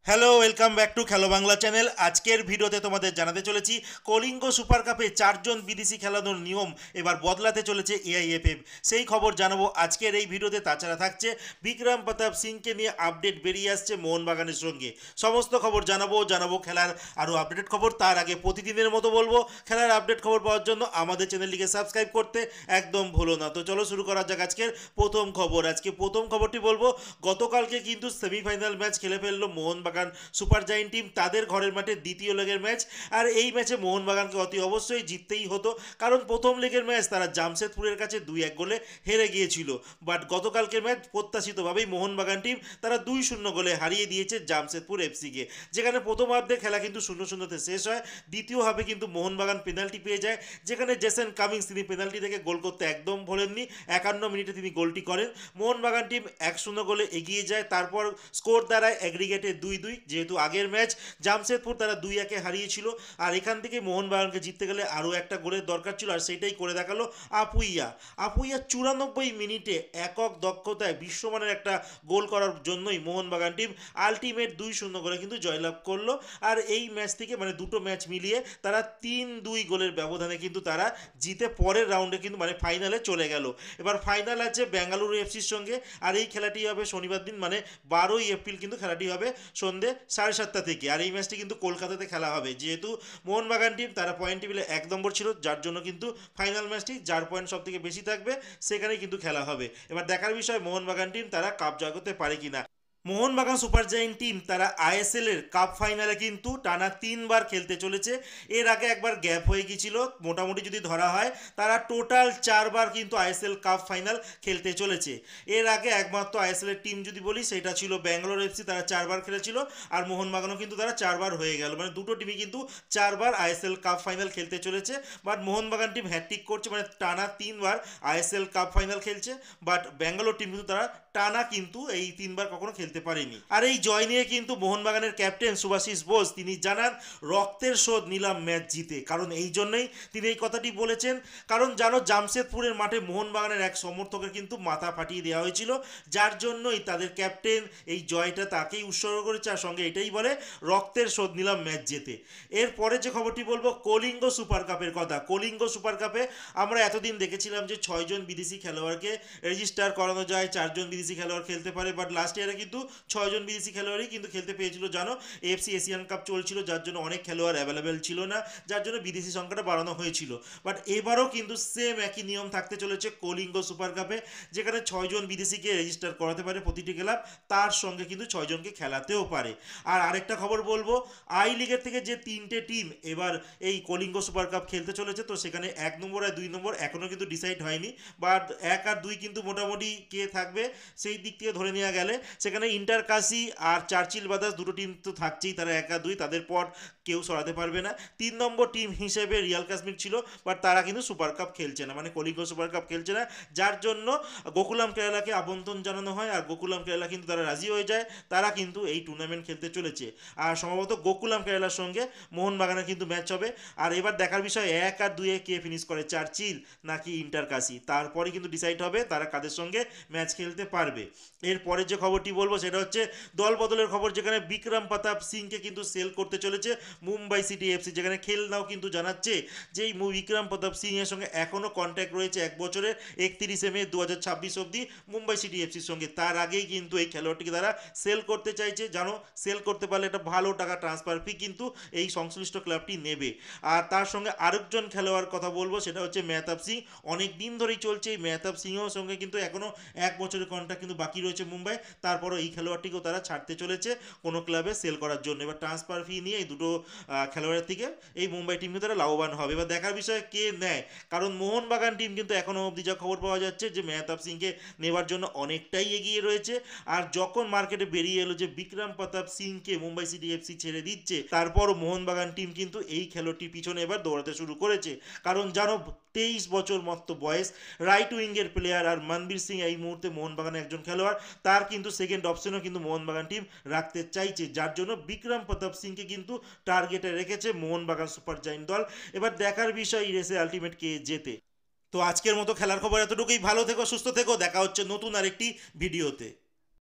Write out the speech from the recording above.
Hello, welcome back to খেলো Bangla channel. আজকের ভিডিওতে তোমাদের জানাতে চলেছি কলিঙ্গ সুপার কাপে 4জন বিদেশি খেলানোর নিয়ম এবার বদলাতে চলেছে এআইএফএফ। সেই খবর জানাবো আজকের এই ভিডিওতে। তাছাড়া থাকছে বিক্রম প্রতাপ সিংকে নিয়ে আপডেট বেরিয়ে আসছে মোহনবাগানের সঙ্গে। সমস্ত খবর জানাবো খেলার আরও আপডেটেড খবর। তার আগে প্রতিদিনের মতো বলবো, খেলার আপডেট খবর পাওয়ার জন্য আমাদের চ্যানেলটিকে সাবস্ক্রাইব করতে একদম ভুলো না। তো চলো শুরু করা যাক আজকের প্রথম খবর। আজকে প্রথম খবরটি বলবো, গতকালকে কিন্তু সেমিফাইনাল ম্যাচ খেলে ফেললো মোহনবাগান সুপার জায়েন্ট টিম তাদের ঘরের মাঠে দ্বিতীয় লেগের ম্যাচ। আর এই ম্যাচে মোহনবাগানকে অতি অবশ্যই জিততেই হতো, কারণ প্রথম লেগের ম্যাচ তারা জামশেদপুরের কাছে 2-1 গোলে হেরে গিয়েছিল। বাট গতকালকের ম্যাচ প্রত্যাশিতভাবেই মোহনবাগান টিম তারা 2-0 গোলে হারিয়ে দিয়েছে জামশেদপুর এফসিকে। যেখানে প্রথমার্ধে খেলা কিন্তু 0-0-তে শেষ হয়। দ্বিতীয় হাফে কিন্তু মোহনবাগান পেনাল্টি পেয়ে যায়, যেখানে জেসন কামিংস তিনি পেনাল্টি থেকে গোল করতে একদম ভোলেননি। 51 মিনিটে তিনি গোলটি করেন। মোহনবাগান টিম 1-0 গোলে এগিয়ে যায়। তারপর স্কোর দাঁড়ায় অ্যাগ্রিগেটে 2-2। যেহেতু আগের ম্যাচ জামশেদপুর তারা 2-1 হারিয়েছিল, আর এখান থেকে মোহনবাগানকে জিততে গেলে আরও একটা গোলের দরকার ছিল, আর সেটাই করে দেখালো আপুইয়া। 94 মিনিটে একক দক্ষতায় বিশ্বমানের একটা গোল করার জন্যই মোহনবাগান টিম আলটিমেট 2-0 গোলে কিন্তু জয়লাভ করলো। আর এই ম্যাচ থেকে মানে দুটো ম্যাচ মিলিয়ে তারা 3-2 গোলের ব্যবধানে কিন্তু তারা জিতে পরের রাউন্ডে কিন্তু মানে ফাইনালে চলে গেল। এবার ফাইনাল আছে বেঙ্গালুরু এফসির সঙ্গে, আর এই খেলাটি হবে শনিবার দিন মানে 12ই এপ্রিল কিন্তু খেলাটি হবে সন্ধ্যে 7:30 থেকে। আর এই ম্যাচটি কিন্তু কলকাতাতে খেলা হবে, যেহেতু মোহনবাগান টিম তারা পয়েন্ট টেবিলে 1 নম্বর ছিল, যার জন্য কিন্তু ফাইনাল ম্যাচটি যার পয়েন্ট সব থেকে বেশি থাকবে সেখানেই কিন্তু খেলা হবে। এবার দেখার বিষয় মোহনবাগান টিম তারা কাপ জয় করতে পারে কিনা। মোহনবাগান সুপার জায়েন্ট টিম তারা আইএসএল এর কাপ ফাইনালে কিন্তু টানা 3বার খেলতে চলেছে। এর আগে একবার গ্যাপ হয়ে গিয়েছিল, মোটামুটি যদি ধরা হয় তারা টোটাল 4বার কিন্তু আইএসএল কাপ ফাইনাল খেলতে চলেছে। এর আগে একমাত্র আইএসএল এর টিম যদি বলি সেটা ছিল ব্যাঙ্গালোর এফসি, তারা 4বার খেলেছিল। আর মোহনবাগানও কিন্তু তারা 4বার হয়ে গেল, মানে দুটো টিমই কিন্তু 4বার আইএসএল কাপ ফাইনাল খেলতে চলেছে। বাট মোহনবাগান টিম হ্যাট্রিক করছে, মানে টানা 3বার আইএসএল কাপ ফাইনাল খেলছে। বাট ব্যাঙ্গালোর টিম কিন্তু তারা টানা কিন্তু এই 3বার কখনো খেলতে পারেনি। আর এই জয় নিয়ে কিন্তু মোহনবাগানের ক্যাপ্টেন সুভাশিস বোস তিনি জানান, রক্তের শোধ নিলাম ম্যাচ জিতে। কারণ এই জন্যই তিনি এই কথাটি বলেছেন, কারণ জানো জামশেদপুরের মাঠে মোহনবাগানের এক সমর্থকের কিন্তু মাথা ফাটিয়ে দেওয়া হয়েছিল, যার জন্যই তাদের ক্যাপ্টেন এই জয়টা তাকেই উৎসর্গ করেছে, আর সঙ্গে এটাই বলে রক্তের শোধ নিলাম ম্যাচ জেতে। এরপরে যে খবরটি বলবো কলিঙ্গ সুপার কাপের কথা। কলিঙ্গ সুপার কাপে আমরা এতদিন দেখেছিলাম যে 6জন বিদেশি খেলোয়াড়কে রেজিস্টার করানো যায়, 4জন বিদেশি খেলোয়াড় খেলতে পারে। বাট লাস্ট ইয়ারে কিন্তু 6জন বিদেশি খেলোয়াড়ই কিন্তু খেলতে পেয়েছিল। জানো এএফসি এশিয়ান কাপ চলছিল, যার জন্য অনেক খেলোয়াড় অ্যাভেলেবেল ছিল না, যার জন্য বিদেশি সংখ্যাটা বাড়ানো হয়েছিল। বাট এবারও কিন্তু সেম একই নিয়ম থাকতে চলেছে কলিঙ্গ সুপার কাপে, যেখানে 6জন বিদেশিকে রেজিস্টার করাতে পারে প্রতিটি ক্লাব, তার সঙ্গে কিন্তু 6জনকে খেলাতেও পারে। আর আরেকটা খবর বলবো, আই লিগের থেকে যে 3টে টিম এবার এই কলিঙ্গ সুপার কাপ খেলতে চলেছে, তো সেখানে 1 নম্বর আর 2 নম্বর এখনও কিন্তু ডিসাইড হয়নি। বাট 1 আর 2 কিন্তু মোটামুটি কে থাকবে সেই দিক থেকে ধরে নেওয়া গেলে সেখানে ইন্টারকাশি আর চার্চিল ব্রাদার্স দুটো টিম তো থাকছেই, তারা 1 আর 2 তাদের পর কেউ সরাতে পারবে না। 3 নম্বর টিম হিসেবে রিয়াল কাশ্মীর ছিল, বাট তারা কিন্তু সুপার কাপ খেলছে না, মানে কলিঙ্গ সুপার কাপ খেলছে না, যার জন্য গোকুলাম কেরালাকে আমন্ত্রণ জানানো হয়। আর গোকুলাম কেরালা কিন্তু তারা রাজি হয়ে যায়, তারা কিন্তু এই টুর্নামেন্ট খেলতে চলেছে। আর সম্ভবত গোকুলাম কেরালার সঙ্গে মোহনবাগানের কিন্তু ম্যাচ হবে। আর এবার দেখার বিষয় 1 আর 2 কে ফিনিশ করে, চার্চিল নাকি ইন্টারকাশি, তারপরে কিন্তু ডিসাইড হবে তারা কাদের সঙ্গে ম্যাচ খেলতে পারবে। এরপরে যে খবরটি বলবো সেটা হচ্ছে দল বদলের খবর, যেখানে বিক্রম প্রতাপ সিংকে কিন্তু সেল করতে চলেছে মুম্বাই সিটি এফসি। যেখানে খেলনাও কিন্তু জানাচ্ছে যে এই বিক্রম প্রতাপ সিং এর সঙ্গে এখনও কন্ট্যাক্ট রয়েছে 1 বছরের, 31শে মে 2026 অবধি মুম্বাই সিটি এফসির সঙ্গে। তার আগেই কিন্তু এই খেলোয়াড়টিকে তারা সেল করতে চাইছে। জানো সেল করতে পারলে একটা ভালো টাকা ট্রান্সফার ফি কিন্তু এই সংশ্লিষ্ট ক্লাবটি নেবে। আর তার সঙ্গে আরেকজন খেলোয়াড় কথা বলবো, সেটা হচ্ছে মেহতাব সিং। অনেক দিন ধরেই চলছে এই মেহতাব সিংয়ের সঙ্গে কিন্তু এখনও 1 বছরের কন্ট্রাক্ট কিন্তু বাকি রয়েছে মুম্বাই। তারপরও এই খেলোয়াড়টিকেও তারা ছাড়তে চলেছে কোনো ক্লাবে সেল করার জন্য। এবার ট্রান্সফার ফি নিয়ে এই দুটো খেলোয়াড়ের থেকে এই মুম্বাই টিম কিন্তু তারা লাভবান হবে। এবার দেখার বিষয় কে নেয়, কারণ মোহনবাগান টিম কিন্তু এখনও অবধি যা খবর পাওয়া যাচ্ছে যে মেহতাব সিংকে নেওয়ার জন্য অনেকটাই এগিয়ে রয়েছে। আর যখন মার্কেটে বেরিয়ে এলো যে বিক্রম প্রতাপ সিংকে মুম্বাই সিটি এফসি ছেড়ে দিচ্ছে, তারপরও মোহনবাগান টিম কিন্তু এই খেলোয়াড়টির পিছনে এবার দৌড়াতে শুরু করেছে। কারণ জানো 23 বছর মতো বয়স, রাইট উইঙ্গের প্লেয়ার, আর মনবীর সিং এই মুহূর্তে মোহনবাগানের একজন খেলোয়াড়, তার কিন্তু সেকেন্ড অপশনও কিন্তু মোহনবাগান টিম রাখতে চাইছে, যার জন্য বিক্রম প্রতাপ সিংকে কিন্তু টার্গেটে রেখেছে মোহনবাগান সুপার জায়েন্ট দল। এবার দেখার বিষয় এই রেসে আলটিমেট কে জেতে। তো আজকের মতো খেলার খবর এতটুকুই। ভালো থেকো, সুস্থ থেকো, দেখা হচ্ছে নতুন আরেকটি ভিডিওতে।